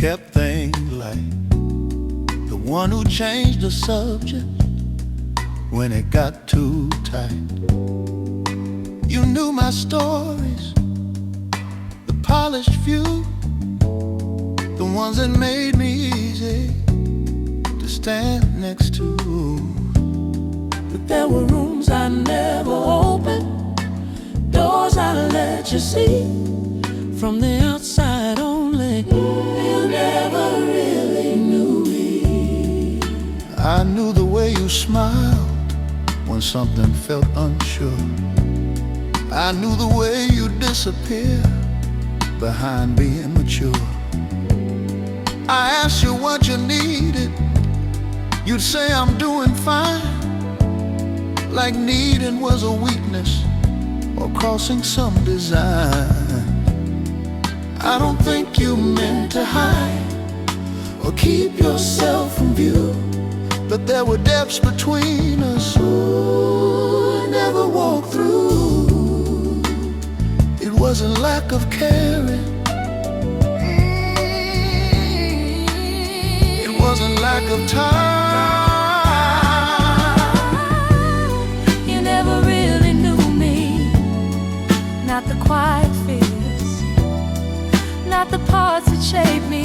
kept things light, the one who changed the subject when it got too tight. You knew my stories, the polished few, the ones that made me easy to stand next to. But there were rooms I never opened, doors I let you see from the outside only. You never really knew me. I knew the way you smiled when something felt unsure. I knew the way you disappear behind being mature. I asked you what you needed, you'd say I'm doing fine, like needing was a weakness or crossing some design. I don't think you meant to hide or keep yourself from view, but there were depths between us I never walked through. It wasn't lack of caring, it wasn't lack of time. You never really knew me, not the quiet fears, not the parts that shaped me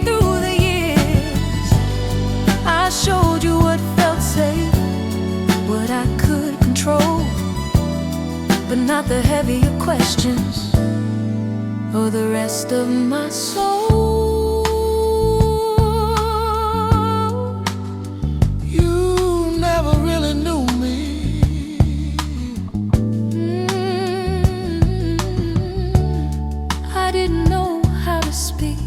through the years. I showed you what felt safe, what I could control, but not the heavier questions or the rest of my soul. You never really knew me. I didn't know how to speak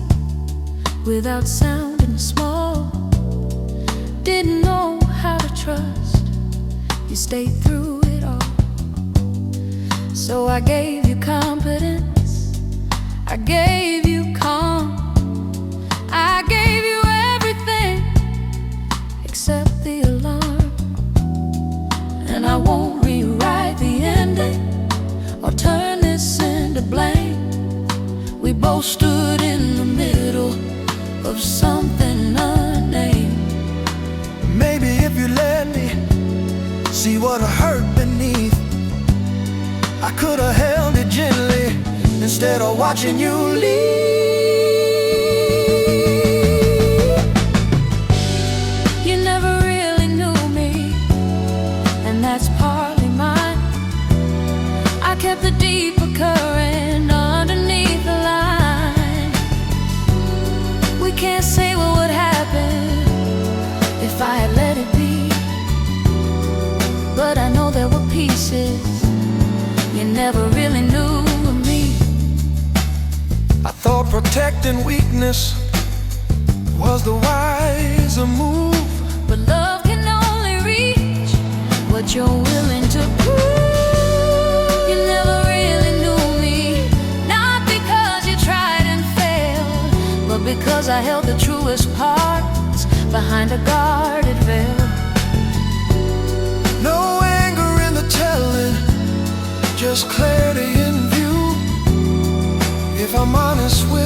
without sounding small, didn't know how to trust. You stayed through it all. So I gave you confidence, I gave you calm, I gave you everything except the alarm. And I won't rewrite the ending or turn this into blame. We both stood in the middle of something unnamed. Maybe if you let me see what I hurt beneath, I could have held it gently instead of watching you leave. You never really knew me, and that's partly mine. I kept the deeper current underneath the line. We can't say what would happen if I had let it be, but I know there were pieces you never really knew of me. I thought protecting weakness was the wiser move, But love can only reach what you're willing to prove. You never really knew me, not because you tried and failed, but because I held the truest parts behind a guarded veil. no anger in the telling, just clarity in view. If I'm honest with